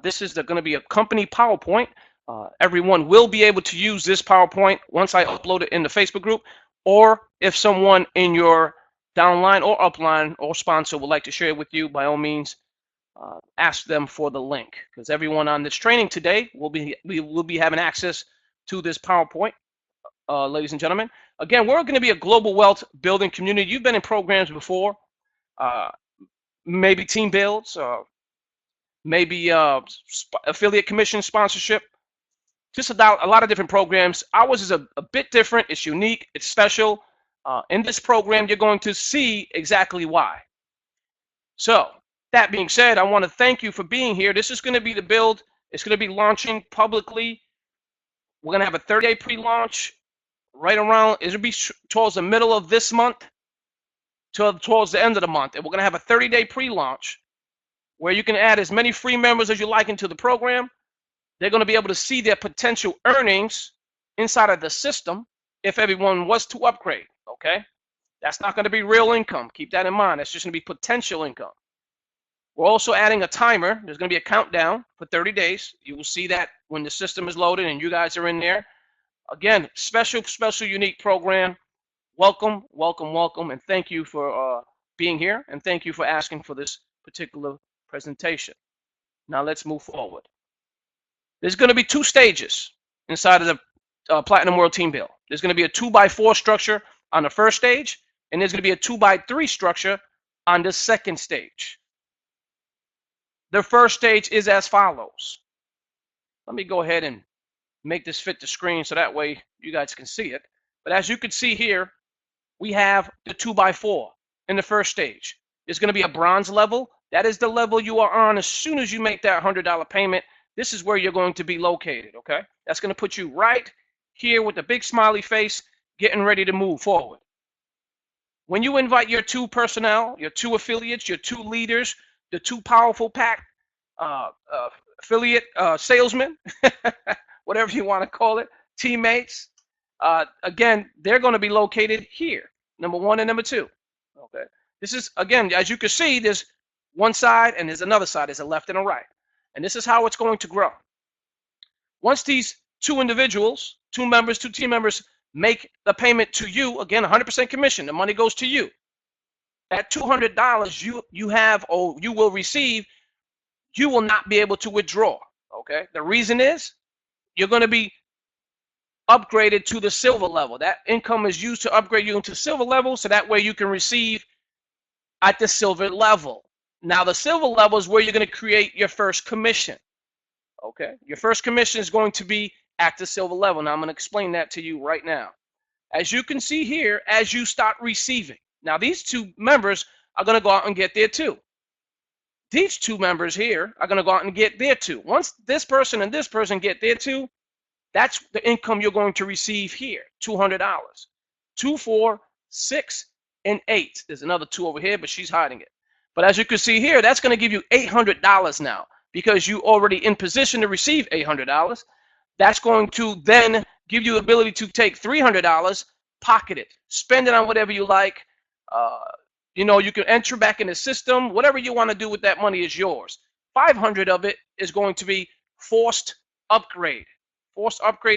This is going to be a company PowerPoint. Everyone will be able to use this PowerPoint once I upload it in the Facebook group, or if someone in your downline or upline or sponsor would like to share it with you, by all means, ask them for the link, because everyone on this training today we will be having access to this PowerPoint, ladies and gentlemen. Again, we're going to be a global wealth building community. You've been in programs before, uh, maybe team builds, maybe affiliate commission sponsorship, just a lot of different programs. Ours is a bit different. It's unique. It's special. In this program, you're going to see exactly why. So that being said, I want to thank you for being here. This is going to be the build. It's going to be launching publicly. We're going to have a 30-day pre-launch right around, it'll be towards the middle of this month towards the end of the month. And we're going to have a 30-day pre-launch where you can add as many free members as you like into the program. They're going to be able to see their potential earnings inside of the system if everyone was to upgrade, okay? That's not going to be real income. Keep that in mind. That's just going to be potential income. We're also adding a timer. There's going to be a countdown for 30 days. You will see that when the system is loaded and you guys are in there. Again, special, unique program. Welcome, welcome, welcome, and thank you for being here, and thank you for asking for this particular presentation. Now let's move forward. There's going to be 2 stages inside of the Platinum World Team Build. There's going to be a 2x4 structure on the first stage, and there's going to be a 2x3 structure on the second stage. The first stage is as follows. Let me go ahead and make this fit the screen so that way you guys can see it. But as you can see here, we have the 2x4 in the first stage. There's going to be a bronze level. That is the level you are on as soon as you make that $100 payment. This is where you're going to be located, okay? That's going to put you right here with the big smiley face, getting ready to move forward. When you invite your 2 personnel, your 2 affiliates, your 2 leaders, the 2 powerful pack affiliate salesmen, whatever you want to call it, teammates, again, they're going to be located here, number 1 and number 2. Okay. This is, again, as you can see, there's one side and there's another side. There's a left and a right. And this is how it's going to grow. Once these 2 individuals, 2 members, 2 team members make the payment to you, again, 100% commission, the money goes to you. At $200 you have or you will receive, you will not be able to withdraw. Okay. The reason is you're going to be upgraded to the silver level. That income is used to upgrade you into silver level, so that way you can receive at the silver level. Now the silver level is where you're going to create your first commission. Okay, your first commission is going to be at the silver level. Now I'm going to explain that to you right now. As you can see here, as you start receiving, now these 2 members are going to go out and get their 2. These 2 members here are going to go out and get their 2. Once this person and this person get their 2, that's the income you're going to receive here, $200. 2, 4, 6, and 8. There's another 2 over here, but she's hiding it. But as you can see here, that's going to give you $800 now, because you already in position to receive $800. That's going to then give you the ability to take $300, pocket it, spend it on whatever you like. You know, you can enter back in the system. Whatever you want to do with that money is yours. 500 of it is going to be forced upgrade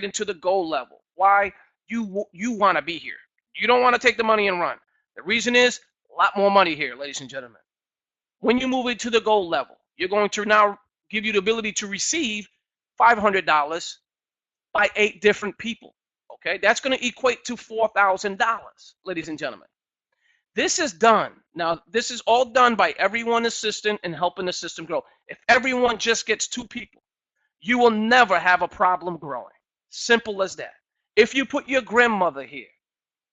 into the gold level. Why? You want to be here. You don't want to take the money and run. The reason is a lot more money here, ladies and gentlemen. When you move into the gold level, you're going to now give you the ability to receive $500 by 8 different people. Okay, that's going to equate to $4,000, ladies and gentlemen. This is done. Now, this is all done by everyone assisting and helping the system grow. If everyone just gets 2 people, you will never have a problem growing. Simple as that. If you put your grandmother here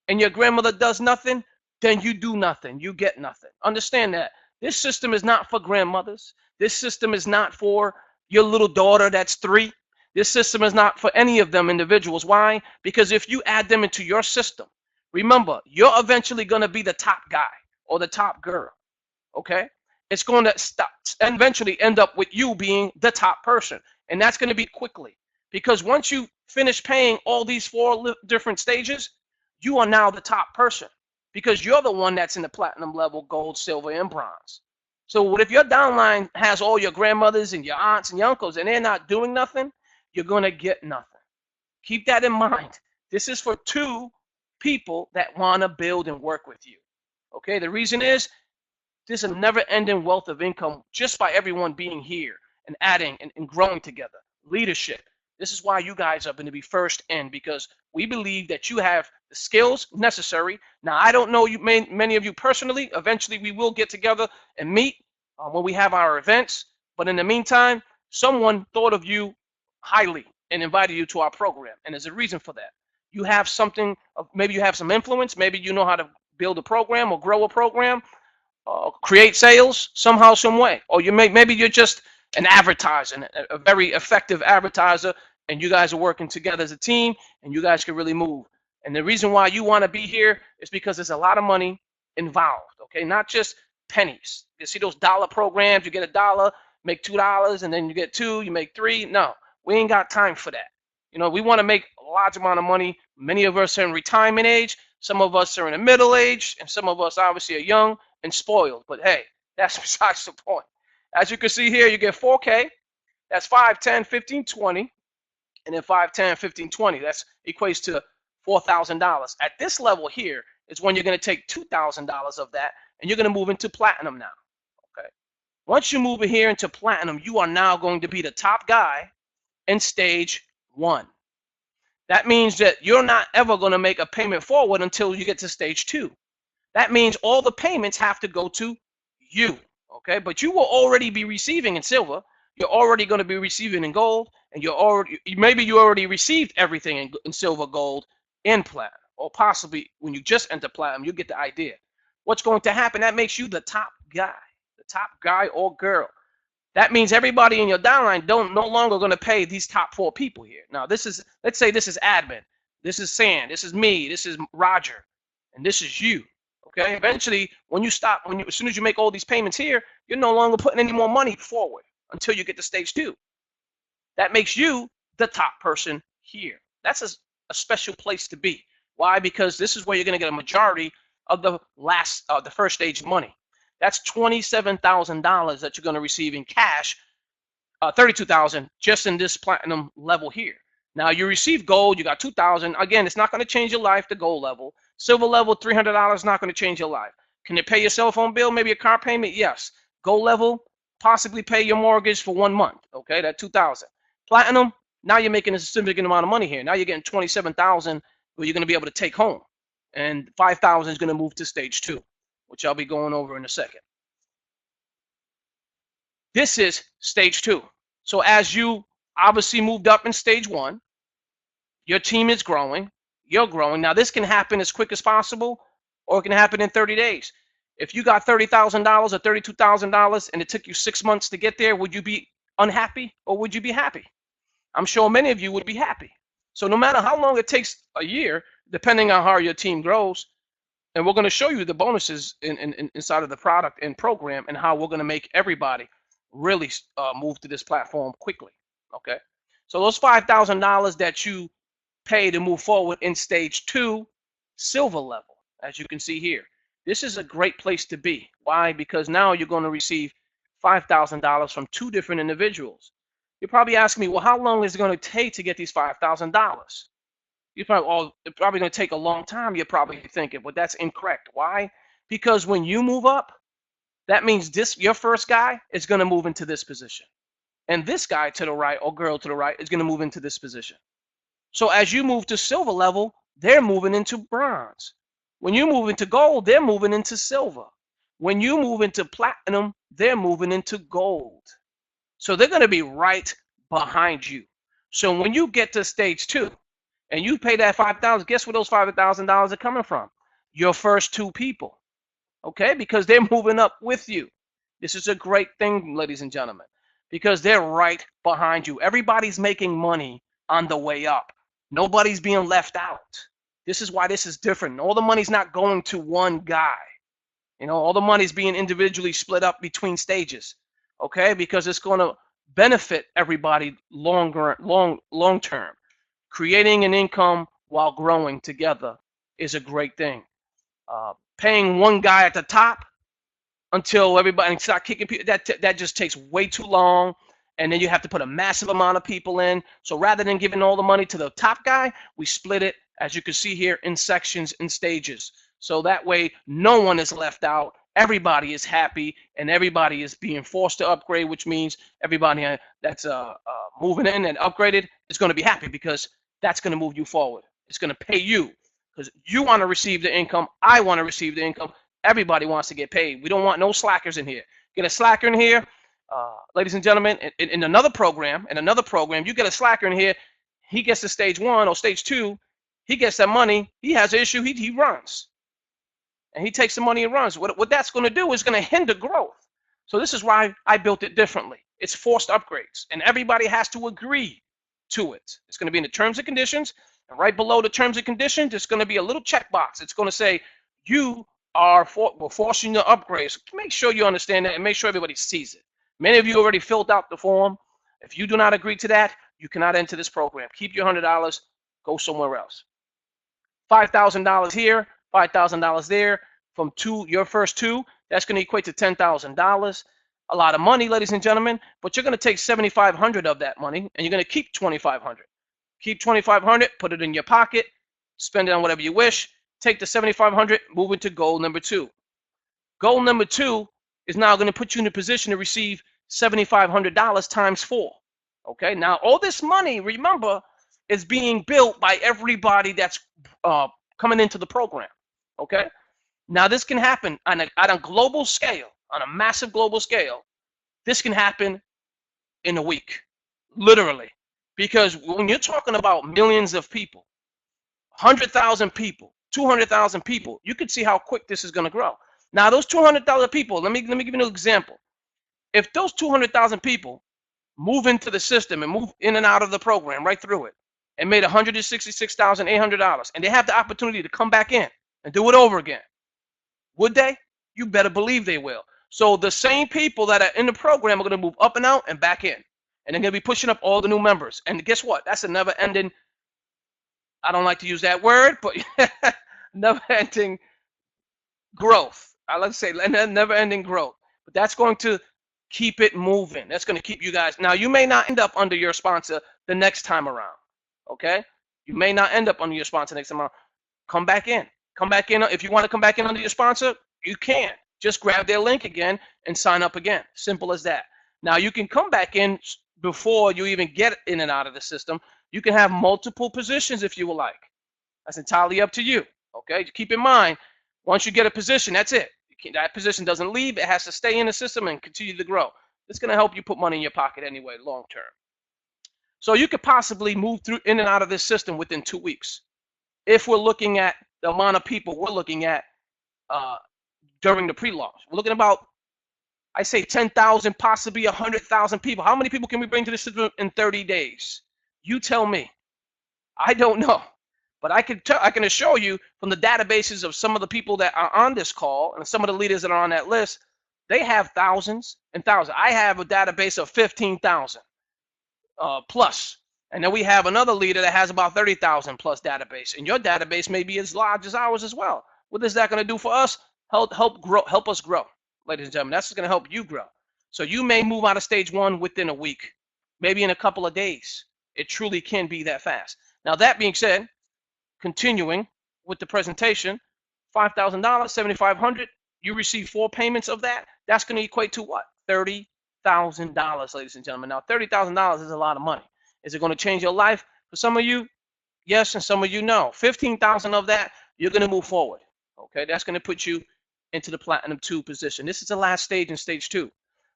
and your grandmother does nothing, then you do nothing. You get nothing. Understand that. This system is not for grandmothers. This system is not for your little daughter that's 3. This system is not for any of them individuals. Why? Because if you add them into your system, remember, you're eventually going to be the top guy or the top girl. Okay? It's going to stop and eventually end up with you being the top person. And that's going to be quickly. Because once you finish paying all these 4 different stages, you are now the top person. Because you're the one that's in the platinum level, gold, silver, and bronze. So what if your downline has all your grandmothers and your aunts and your uncles and they're not doing nothing? You're going to get nothing. Keep that in mind. This is for two people that want to build and work with you. Okay, the reason is there's a never-ending wealth of income just by everyone being here and adding and growing together. Leadership. This is why you guys are going to be first in, because we believe that you have the skills necessary. Now, I don't know you, many of you personally. Eventually, we will get together and meet when we have our events. But in the meantime, someone thought of you highly and invited you to our program, and there's a reason for that. You have something, maybe you have some influence, maybe you know how to build a program or grow a program, create sales somehow, some way, or maybe you're just an advertiser, a very effective advertiser, and you guys are working together as a team, and you guys can really move. And the reason why you want to be here is because there's a lot of money involved. Okay, not just pennies. You see those dollar programs? You get $1, make $2, and then you get two, you make three. No, we ain't got time for that. You know, we want to make a large amount of money. Many of us are in retirement age. Some of us are in the middle age, and some of us obviously are young and spoiled. But hey, that's besides the point. As you can see here, you get 4K. That's 5, 10, 15, 20. And then 5, 10, 15, 20. That equates to $4,000. At this level here is when you're going to take $2,000 of that, and you're going to move into platinum now. Okay. Once you move here into platinum, you are now going to be the top guy in stage 1. That means that you're not ever going to make a payment forward until you get to stage 2. That means all the payments have to go to you, okay? But you will already be receiving in silver. You're already going to be receiving in gold, and maybe you already received everything in silver, gold, and platinum, or possibly when you just enter platinum, you get the idea. What's going to happen? That makes you the top guy or girl. That means everybody in your downline no longer going to pay these top 4 people here. Now, let's say this is admin, this is Sam, this is me, this is Roger, and this is you. Okay. Eventually, as soon as you make all these payments here, you're no longer putting any more money forward until you get to stage 2. That makes you the top person here. That's a special place to be. Why? Because this is where you're going to get a majority of the first stage money. That's $27,000 that you're going to receive in cash, $32,000 just in this platinum level here. Now you receive gold, you got $2,000. Again, it's not going to change your life, the gold level. Silver level, $300 is not going to change your life. Can it pay your cell phone bill, maybe a car payment? Yes. Gold level, possibly pay your mortgage for 1 month. Okay, that $2,000. Platinum, now you're making a significant amount of money here. Now you're getting $27,000 where you're going to be able to take home. And $5,000 is going to move to stage 2, which I'll be going over in a second. This is stage 2. So as you obviously moved up in stage 1, your team is growing, you're growing. Now this can happen as quick as possible, or it can happen in 30 days. If you got $30,000 or $32,000 and it took you 6 months to get there, would you be unhappy or would you be happy? I'm sure many of you would be happy. So no matter how long it takes a year, depending on how your team grows, and we're going to show you the bonuses inside of the product and program and how we're going to make everybody really move to this platform quickly. Okay, so those $5,000 that you pay to move forward in stage 2, silver level, as you can see here, this is a great place to be. Why? Because now you're going to receive $5,000 from 2 different individuals. You're probably asking me, well, how long is it going to take to get these $5,000? You're probably, oh, it's probably going to take a long time, you're probably thinking, but that's incorrect. Why? Because when you move up, that means your first guy is going to move into this position. And this guy to the right or girl to the right is going to move into this position. So as you move to silver level, they're moving into bronze. When you move into gold, they're moving into silver. When you move into platinum, they're moving into gold. So they're going to be right behind you. So when you get to stage 2 and you pay that $5,000, guess where those $5,000 are coming from? Your first 2 people. Okay, because they're moving up with you. This is a great thing, ladies and gentlemen, because they're right behind you. Everybody's making money on the way up. Nobody's being left out. This is why this is different. All the money's not going to one guy. You know, all the money's being individually split up between stages. Okay, because it's going to benefit everybody long term. Creating an income while growing together is a great thing. Paying one guy at the top until everybody start kicking people. That just takes way too long, and then you have to put a massive amount of people in. So rather than giving all the money to the top guy, we split it, as you can see here, in sections and stages. So that way, no one is left out. Everybody is happy, and everybody is being forced to upgrade, which means everybody that's moving in and upgraded is going to be happy, because that's going to move you forward. It's going to pay you, because you want to receive the income. I want to receive the income. Everybody wants to get paid. We don't want no slackers in here. Get a slacker in here, ladies and gentlemen. In another program, you get a slacker in here. He gets to stage 1 or stage 2. He gets that money. He has an issue. He runs, and he takes the money and runs. What that's going to do is going to hinder growth. So this is why I built it differently. It's forced upgrades, and everybody has to agree to it. It's going to be in the terms and conditions, and right below the terms and conditions, it's going to be a little checkbox. It's going to say you we're forcing the upgrades. Make sure you understand that, and make sure everybody sees it. Many of you already filled out the form. If you do not agree to that, you cannot enter this program. Keep your $100. Go somewhere else. $5,000 here, $5,000 there. From your first 2, that's going to equate to $10,000. A lot of money, ladies and gentlemen. But you're going to take $7,500 of that money, and you're going to keep $2,500. Keep $2,500. Put it in your pocket. Spend it on whatever you wish. Take the $7,500, move into goal number 2. Goal number 2 is now going to put you in a position to receive $7,500 times 4. Okay, now all this money, remember, is being built by everybody that's coming into the program. Okay, now this can happen on a global scale, on a massive global scale. This can happen in a week, literally, because when you're talking about millions of people, 100,000 people, 200,000 people, you can see how quick this is going to grow. Now, those 200,000 people, let me give you an example. If those 200,000 people move into the system and move in and out of the program right through it and made $166,800, and they have the opportunity to come back in and do it over again, would they? You better believe they will. So the same people that are in the program are going to move up and out and back in, and they're going to be pushing up all the new members. And guess what? That's a never-ending, I don't like to use that word, but never-ending growth. I like to say never-ending growth. But that's going to keep it moving. That's going to keep you guys. Now, you may not end up under your sponsor the next time around. Okay? You may not end up under your sponsor next time around. Come back in. Come back in. If you want to come back in under your sponsor, you can. Just grab their link again and sign up again. Simple as that. Now, you can come back in before you even get in and out of the system. You can have multiple positions if you would like. That's entirely up to you. Okay? Keep in mind, once you get a position, that's it. That position doesn't leave. It has to stay in the system and continue to grow. It's going to help you put money in your pocket anyway, long term. So you could possibly move through in and out of this system within 2 weeks. If we're looking at the amount of people we're looking at during the pre-launch. We're looking about, I say 10,000, possibly 100,000 people. How many people can we bring to the system in 30 days? You tell me. I don't know. But I can assure you from the databases of some of the people that are on this call and some of the leaders that are on that list, they have thousands and thousands. I have a database of 15,000 plus. And then we have another leader that has about 30,000 plus database. And your database may be as large as ours as well. What is that going to do for us? Help us grow, ladies and gentlemen. That's going to help you grow. So you may move out of stage 1 within a week, maybe in a couple of days. It truly can be that fast. Now, that being said, continuing with the presentation, $5,000, $7,500, you receive 4 payments of that. That's going to equate to what? $30,000, ladies and gentlemen. Now, $30,000 is a lot of money. Is it going to change your life? For some of you, yes, and some of you, no. 15,000 of that, you're going to move forward. Okay, that's going to put you into the Platinum 2 position. This is the last stage in stage 2.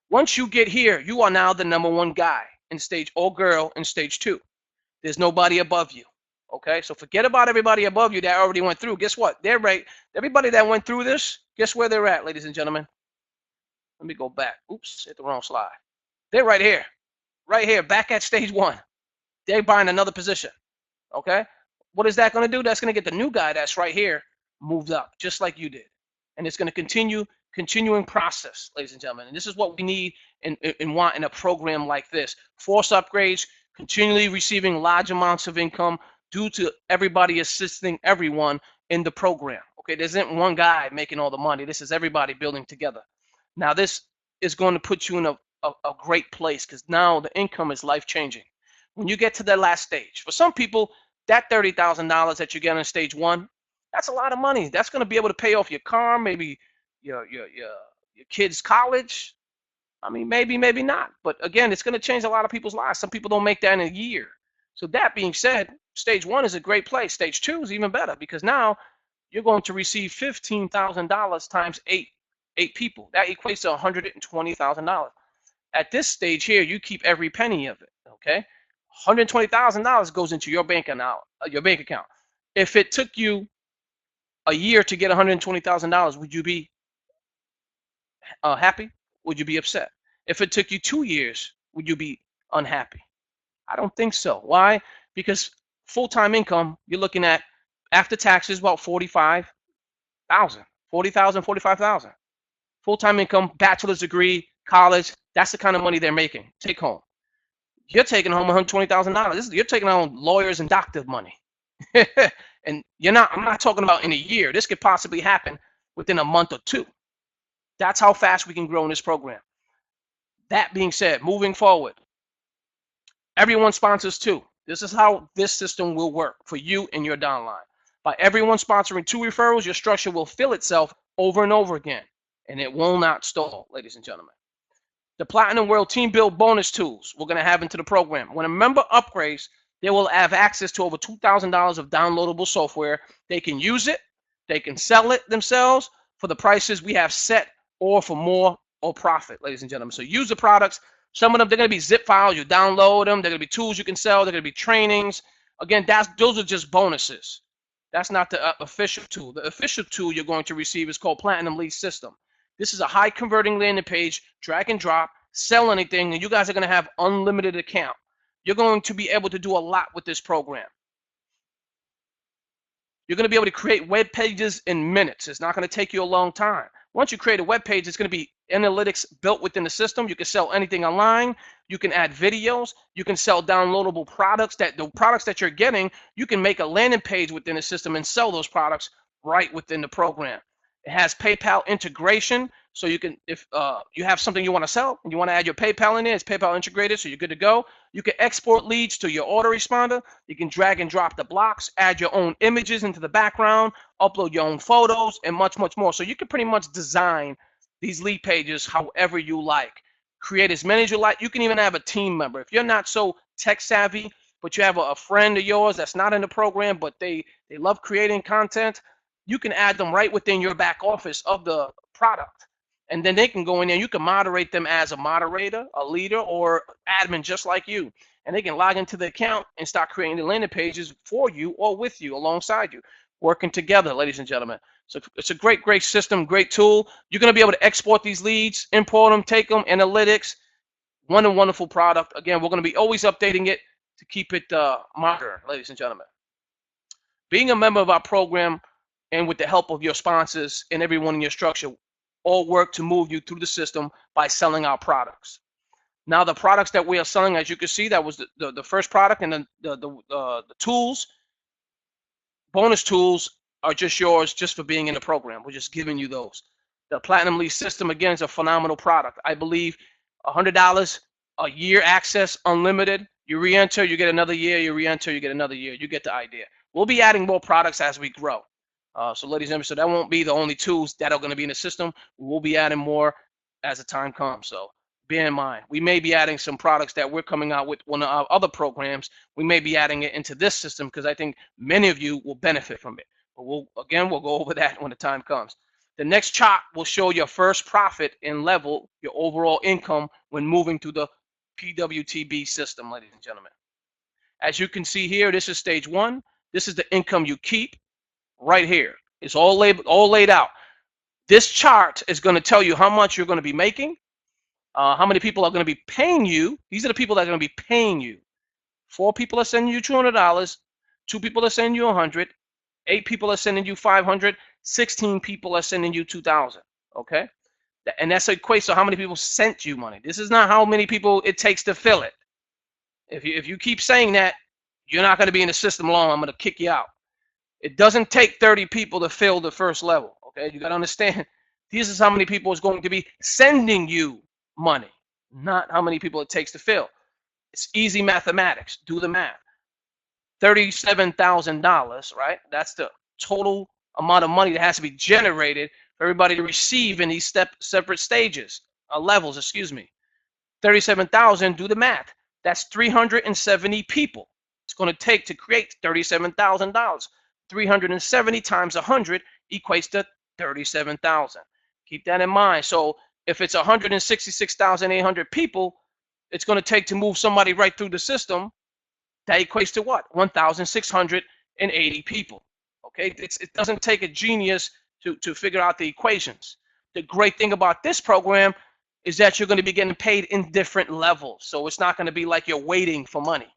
Once you get here, you are now the #1 guy in stage, or girl in stage 2. There's nobody above you. Okay, so forget about everybody above you that already went through. Guess what? They're right. Everybody that went through this, guess where they're at, ladies and gentlemen? Let me go back. Oops, hit the wrong slide. They're right here, back at stage 1. They're buying another position. Okay, what is that going to do? That's going to get the new guy that's right here moved up, just like you did. And it's going to continuing process, ladies and gentlemen. And this is what we need and want in a program like this. Force upgrades, continually receiving large amounts of income due to everybody assisting everyone in the program. Okay, there isn't one guy making all the money. This is everybody building together. Now this is going to put you in a great place, because now the income is life changing. When you get to the last stage, for some people, that $30,000 that you get in stage 1, that's a lot of money. That's going to be able to pay off your car, maybe your kids' college. I mean, maybe not. But again, it's going to change a lot of people's lives. Some people don't make that in a year. So that being said, stage 1 is a great place. Stage 2 is even better, because now you're going to receive $15,000 times eight people. That equates to $120,000. At this stage here, you keep every penny of it. Okay, $120,000 goes into your bank account. If it took you a year to get $120,000, would you be happy? Would you be upset? If it took you 2 years, would you be unhappy? I don't think so. Why? Because full-time income, you're looking at, after taxes, about 45,000, 40,000, 45,000. Full-time income, bachelor's degree, college, that's the kind of money they're making, take home. You're taking home $120,000. You're taking home lawyers and doctors' money. And I'm not talking about in a year. This could possibly happen within a month or 2. That's how fast we can grow in this program. That being said, moving forward, everyone sponsors 2. This is how this system will work for you and your downline. By everyone sponsoring 2 referrals, your structure will fill itself over and over again, and it will not stall, ladies and gentlemen. The Platinum World Team Build bonus tools we're going to have into the program. When a member upgrades, they will have access to over $2,000 of downloadable software. They can use it, they can sell it themselves for the prices we have set, or for more or profit, ladies and gentlemen. So use the products. Some of them, they're going to be zip files. You download them. They're going to be tools you can sell. They're going to be trainings. Again, those are just bonuses. That's not the official tool. The official tool you're going to receive is called Platinum Lead System. This is a high converting landing page, drag and drop, sell anything, and you guys are going to have unlimited account. You're going to be able to do a lot with this program. You're going to be able to create web pages in minutes. It's not going to take you a long time. Once you create a web page, it's going to be analytics built within the system. You can sell anything online. You can add videos. You can sell downloadable products. The products that you're getting, you can make a landing page within the system and sell those products right within the program. It has PayPal integration, so you can, if you have something you want to sell and you want to add your PayPal in there, it's PayPal integrated, so you're good to go. You can export leads to your autoresponder. You can drag and drop the blocks, add your own images into the background, upload your own photos, and much, much more. So you can pretty much design these lead pages however you like. Create as many as you like. You can even have a team member. If you're not so tech savvy, but you have a friend of yours that's not in the program, but they love creating content, you can add them right within your back office of the product. And then they can go in there. You can moderate them as a moderator, a leader, or admin just like you. And they can log into the account and start creating the landing pages for you or with you, alongside you, working together, ladies and gentlemen. So it's a great, great system, great tool. You're going to be able to export these leads, import them, take them, analytics. Wonderful product. Again, we're going to be always updating it to keep it modern, ladies and gentlemen. Being a member of our program, and with the help of your sponsors and everyone in your structure, all work to move you through the system by selling our products. Now, the products that we are selling, as you can see, that was the first product, and then the tools, bonus tools, are just yours just for being in the program. We're just giving you those. The Platinum Lead System, again, is a phenomenal product. I believe $100 a year access, unlimited. You re-enter, you get another year. You re-enter, you get another year. You get the idea. We'll be adding more products as we grow. So ladies and gentlemen, so that won't be the only tools that are going to be in the system. We'll be adding more as the time comes. So bear in mind, we may be adding some products that we're coming out with one of our other programs. We may be adding it into this system because I think many of you will benefit from it. But we'll go over that when the time comes. The next chart will show your first profit and level your overall income when moving through the PWTB system, ladies and gentlemen. As you can see here, this is stage 1. This is the income you keep. Right here, it's all laid out. This chart is going to tell you how much you're going to be making, how many people are going to be paying you. These are the people that are going to be paying you. 4 people are sending you $200, 2 people are sending you $100, 8 people are sending you $500, 16 people are sending you $2,000. Okay, and that's equates to how many people sent you money. This is not how many people it takes to fill it. If you keep saying that, you're not going to be in the system long. I'm going to kick you out. It doesn't take 30 people to fill the first level, okay? You got to understand, This is how many people is going to be sending you money, not how many people it takes to fill. It's easy mathematics. Do the math. $37,000, right? That's the total amount of money that has to be generated for everybody to receive in these separate stages, levels, excuse me. 37,000, do the math. That's 370 people. It's going to take to create $37,000. 370 times 100 equates to 37,000. Keep that in mind. So if it's 166,800 people, it's going to take to move somebody right through the system. That equates to what? 1,680 people. Okay, it doesn't take a genius to figure out the equations. The great thing about this program is that you're going to be getting paid in different levels. So it's not going to be like you're waiting for money.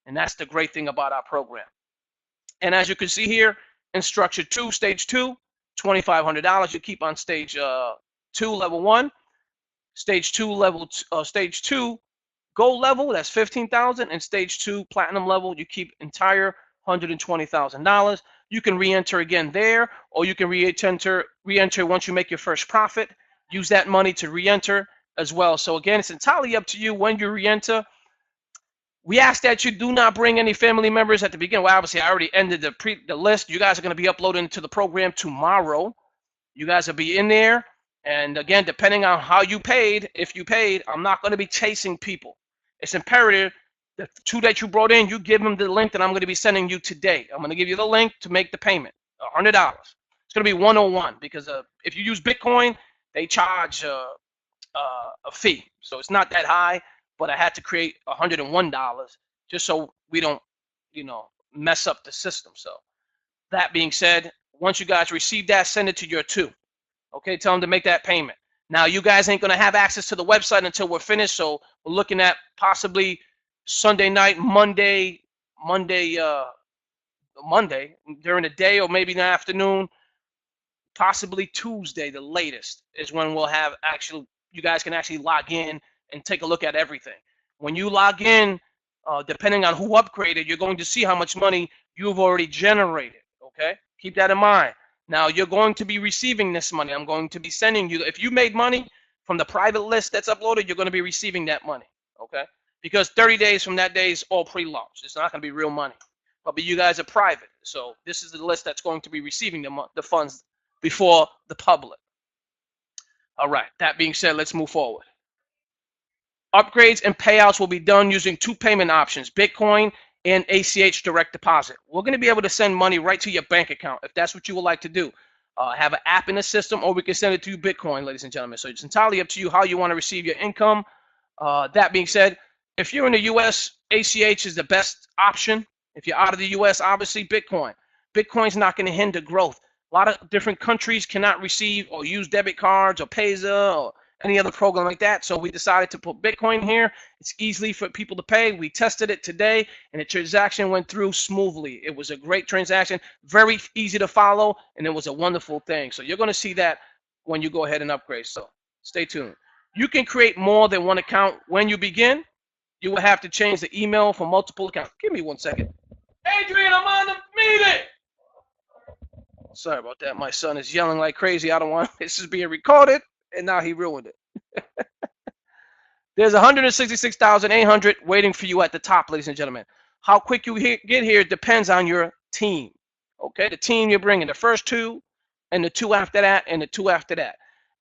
And that's the great thing about our program. And as you can see here, in structure 2, stage 2, $2,500. You keep on stage 2, level 1. Stage 2, stage 2, gold level, that's $15,000, and stage 2 platinum level, you keep entire $120,000. You can re-enter again there, or you can re-enter once you make your first profit. Use that money to re-enter as well. So again, it's entirely up to you when you re-enter. We ask that you do not bring any family members at the beginning. Well, obviously, I already ended the list. You guys are going to be uploaded into the program tomorrow. You guys will be in there. And again, depending on how you paid, if you paid, I'm not going to be chasing people. It's imperative the 2 that you brought in, you give them the link that I'm going to be sending you today. I'm going to give you the link to make the payment, $100. It's going to be 101 because if you use Bitcoin, they charge a fee. So it's not that high, but I had to create $101 just so we don't, mess up the system. So that being said, once you guys receive that, send it to your 2. Okay, tell them to make that payment. Now, you guys ain't going to have access to the website until we're finished, so we're looking at possibly Sunday night, Monday during the day, or maybe in the afternoon, possibly Tuesday, the latest, is when we'll have you guys can actually log in and take a look at everything. When you log in, depending on who upgraded, you're going to see how much money you've already generated, okay? Keep that in mind. Now, you're going to be receiving this money. I'm going to be sending you, if you made money from the private list that's uploaded, you're going to be receiving that money, okay? Because 30 days from that day is all pre-launch. It's not going to be real money. But you guys are private. So this is the list that's going to be receiving the funds before the public. All right, that being said, let's move forward. Upgrades and payouts will be done using 2 payment options, Bitcoin and ACH direct deposit. We're going to be able to send money right to your bank account if that's what you would like to do. Have an app in the system, or we can send it to you Bitcoin, ladies and gentlemen. So it's entirely up to you how you want to receive your income. That being said, if you're in the U.S., ACH is the best option. If you're out of the U.S., obviously Bitcoin. Bitcoin's not going to hinder growth. A lot of different countries cannot receive or use debit cards or Payza or any other program like that. So we decided to put Bitcoin here. It's easy for people to pay. We tested it today, and the transaction went through smoothly. It was a great transaction, very easy to follow, and it was a wonderful thing. So you're going to see that when you go ahead and upgrade. So stay tuned. You can create more than one account when you begin. You will have to change the email for multiple accounts. Give me 1 second. Adrian, I'm on the meeting. Sorry about that. My son is yelling like crazy. I don't want this is being recorded, and now he ruined it. There's 166,800 waiting for you at the top, ladies and gentlemen. How quick you get here depends on your team. Okay, the team you're bringing, the first 2, and the 2 after that, and the 2 after that.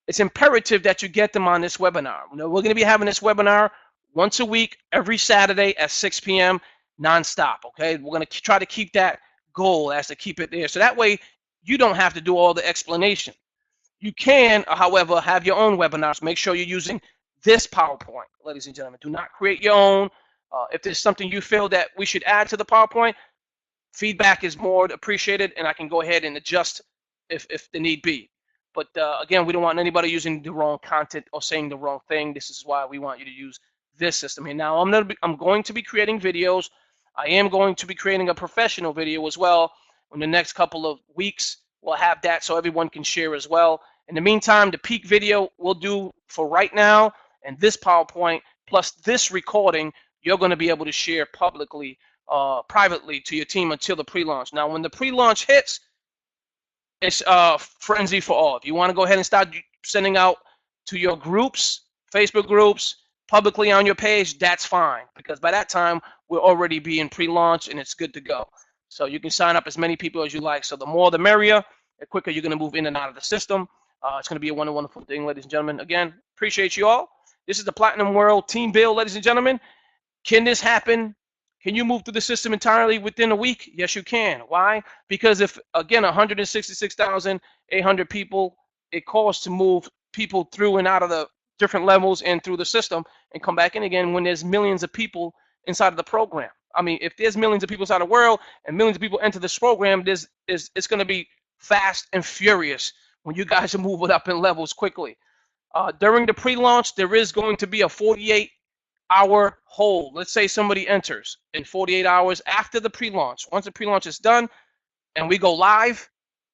It's imperative that you get them on this webinar. We're going to be having this webinar once a week, every Saturday at 6 p.m. nonstop. Okay, we're going to try to keep that goal as to keep it there. So that way, you don't have to do all the explanation. You can, however, have your own webinars. Make sure you're using this PowerPoint, ladies and gentlemen. Do not create your own. If there's something you feel that we should add to the PowerPoint, feedback is more appreciated, and I can go ahead and adjust if the need be. But again, we don't want anybody using the wrong content or saying the wrong thing. This is why we want you to use this system here. Now, I'm going to be creating videos. I am going to be creating a professional video as well. In the next couple of weeks, we'll have that so everyone can share as well. In the meantime, the peak video we'll do for right now, and this PowerPoint plus this recording, you're going to be able to share publicly, privately to your team until the pre-launch. Now, when the pre-launch hits, it's frenzy for all. If you want to go ahead and start sending out to your groups, Facebook groups, publicly on your page, that's fine, because by that time we're already being pre-launched and it's good to go. So you can sign up as many people as you like. So the more the merrier, the quicker you're going to move in and out of the system. It's going to be a wonderful thing, ladies and gentlemen. Again, appreciate you all. This is the Platinum World Team Build, ladies and gentlemen. Can this happen? Can you move through the system entirely within a week? Yes, you can. Why? Because if, again, 166,800 people, it costs to move people through and out of the different levels and through the system and come back in again when there's millions of people inside of the program. I mean, if there's millions of people inside the world and millions of people enter this program, it's going to be fast and furious when you guys are moving up in levels quickly. During the pre-launch, there is going to be a 48-hour hold. Let's say somebody enters in 48 hours after the pre-launch. Once the pre-launch is done and we go live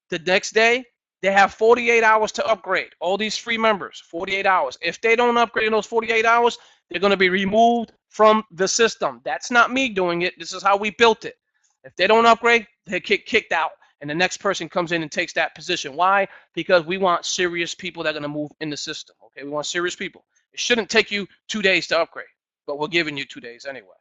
the next day, they have 48 hours to upgrade. All these free members, 48 hours. If they don't upgrade in those 48 hours, they're going to be removed from the system. That's not me doing it. This is how we built it. If they don't upgrade, they get kicked out, and the next person comes in and takes that position. Why? Because we want serious people that are going to move in the system. Okay, we want serious people. It shouldn't take you 2 days to upgrade, but we're giving you 2 days anyway.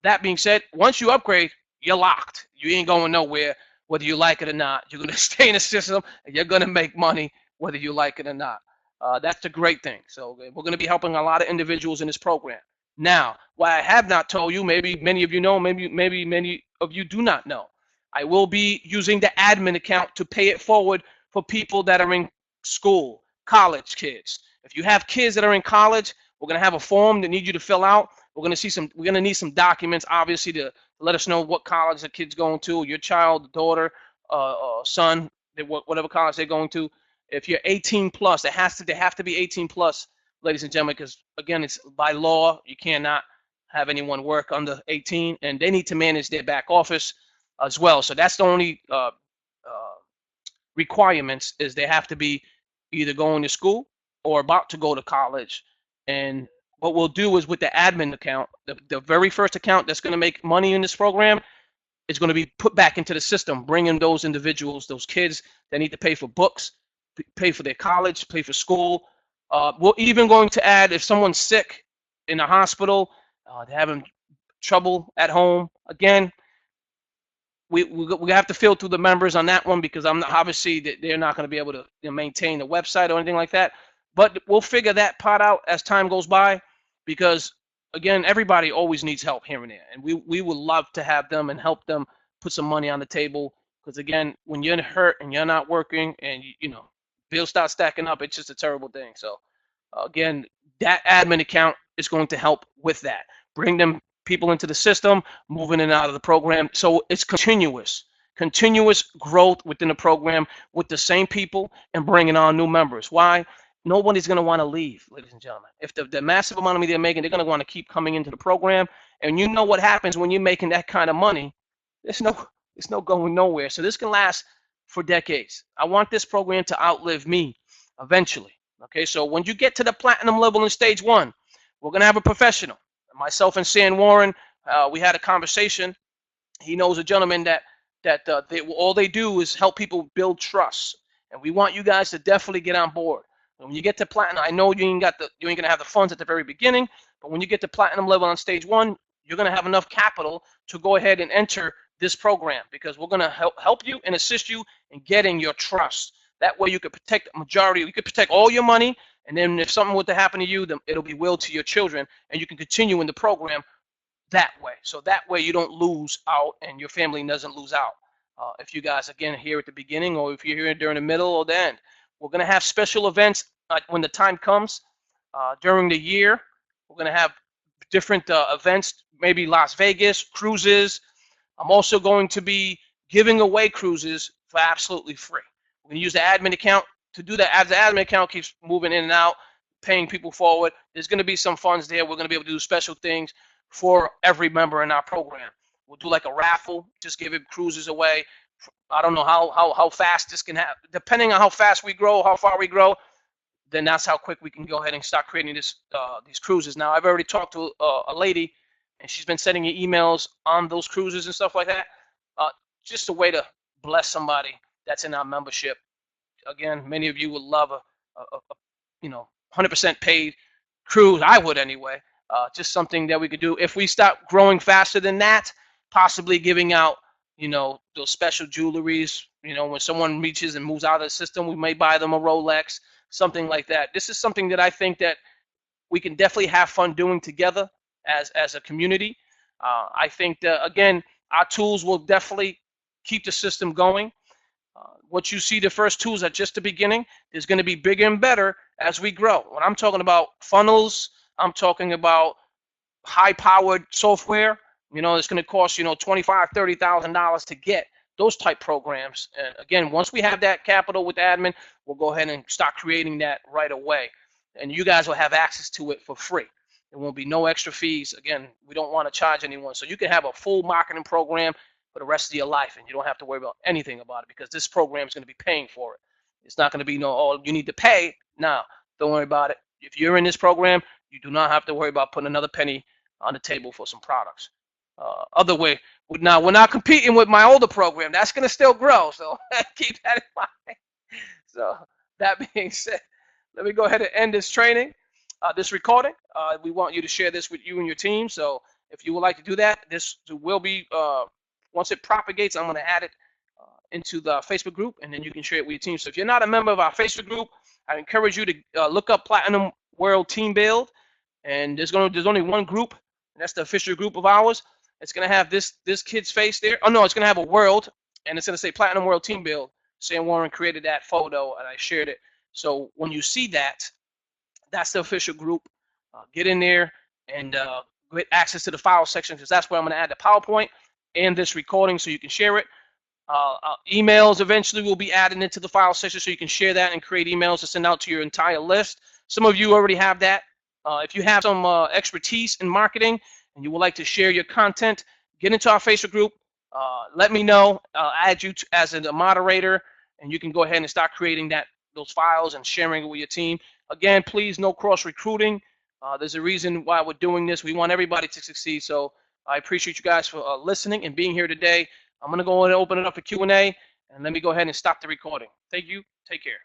That being said, once you upgrade, you're locked. You ain't going nowhere, whether you like it or not. You're going to stay in the system, and you're going to make money whether you like it or not. That's the great thing. So we're going to be helping a lot of individuals in this program. Now, what I have not told you, maybe many of you know, maybe many of you do not know, I will be using the admin account to pay it forward for people that are in school, college kids. If you have kids that are in college, we're going to have a form that need you to fill out. We're going to need some documents, obviously, to let us know what college the kid's going to, your child, daughter, son, whatever college they're going to. If you're 18 plus, they have to be 18 plus, ladies and gentlemen, because again, it's by law, you cannot have anyone work under 18, and they need to manage their back office as well. So that's the only requirements, is they have to be either going to school or about to go to college. And what we'll do is with the admin account, the very first account that's going to make money in this program is going to be put back into the system, bringing those individuals, those kids that need to pay for books, pay for their college, pay for school. We're even going to add, if someone's sick in a hospital, they're having trouble at home, again, we have to filter through the members on that one, because obviously they're not going to be able to maintain the website or anything like that. But we'll figure that part out as time goes by, because again, everybody always needs help here and there, and we would love to have them and help them put some money on the table. Because again, when you're hurt and you're not working, and bills start stacking up, it's just a terrible thing. So again, that admin account is going to help with that. Bring them people into the system, moving in and out of the program. So it's continuous growth within the program with the same people and bringing on new members. Why? Nobody's going to want to leave, ladies and gentlemen. If the massive amount of money they're making, they're going to want to keep coming into the program. And you know what happens when you're making that kind of money? It's no going nowhere. So this can last for decades. I want this program to outlive me eventually. Okay, so when you get to the platinum level in stage 1, we're going to have a professional. Myself and San Warren, we had a conversation. He knows a gentleman that all they do is help people build trust. And we want you guys to definitely get on board. And when you get to platinum, I know you ain't gonna have the funds at the very beginning, but when you get to platinum level on stage 1, you're gonna have enough capital to go ahead and enter this program, because we're gonna help you and assist you in getting your trust. That way you could protect the majority, you could protect all your money, and then if something were to happen to you, then it'll be willed to your children, and you can continue in the program that way. So that way you don't lose out and your family doesn't lose out. If you guys, again, here at the beginning, or if you're here during the middle or the end, we're going to have special events when the time comes during the year. We're going to have different events, maybe Las Vegas, cruises. I'm also going to be giving away cruises for absolutely free. We're going to use the admin account to do that. As the admin account keeps moving in and out, paying people forward, there's going to be some funds there. We're going to be able to do special things for every member in our program. We'll do like a raffle, just giving cruises away. I don't know how fast this can happen. Depending on how fast we grow, how far we grow, then that's how quick we can go ahead and start creating these cruises. Now, I've already talked to a lady, and she's been sending me emails on those cruises and stuff like that. Just a way to bless somebody that's in our membership. Again, many of you would love you know, 100% paid cruise. I would anyway. Just something that we could do. If we start growing faster than that, possibly giving out, you know, those special jewelries. You know, when someone reaches and moves out of the system, we may buy them a Rolex, something like that. This is something that I think that we can definitely have fun doing together as a community. I think that, again, our tools will definitely keep the system going. What you see, the first tools are just the beginning. There's going to be bigger and better as we grow. When I'm talking about funnels, I'm talking about high-powered software. You know, it's going to cost, you know, $25,000, $30,000 to get those type programs. And again, once we have that capital with admin, we'll go ahead and start creating that right away. And you guys will have access to it for free. There won't be no extra fees. Again, we don't want to charge anyone. So you can have a full marketing program for the rest of your life, and you don't have to worry about anything about it because this program is going to be paying for it. It's not going to be no, oh, you need to pay. No, don't worry about it. If you're in this program, you do not have to worry about putting another penny on the table for some products. Other way, now we're not competing with my older program. That's going to still grow, so keep that in mind. So that being said, let me go ahead and end this training, this recording. We want you to share this with you and your team. So if you would like to do that, this will be, once it propagates, I'm going to add it into the Facebook group, and then you can share it with your team. So if you're not a member of our Facebook group, I encourage you to look up Platinum World Team Build, and there's only one group, and that's the official group of ours. It's going to have this kid's face there. Oh, no, it's going to have a world, and it's going to say Platinum World Team Build. Sam Warren created that photo, and I shared it. So when you see that, that's the official group. Get in there and get access to the file section, because that's where I'm going to add the PowerPoint and this recording so you can share it. Emails eventually will be added into the file section so you can share that and create emails to send out to your entire list. Some of you already have that. If you have some expertise in marketing and you would like to share your content, get into our Facebook group. Let me know. I'll add you as a moderator, and you can go ahead and start creating those files and sharing it with your team. Again, please, no cross recruiting. There's a reason why we're doing this. We want everybody to succeed. So I appreciate you guys for listening and being here today. I'm going to go and open it up for Q&A, and let me go ahead and stop the recording. Thank you. Take care.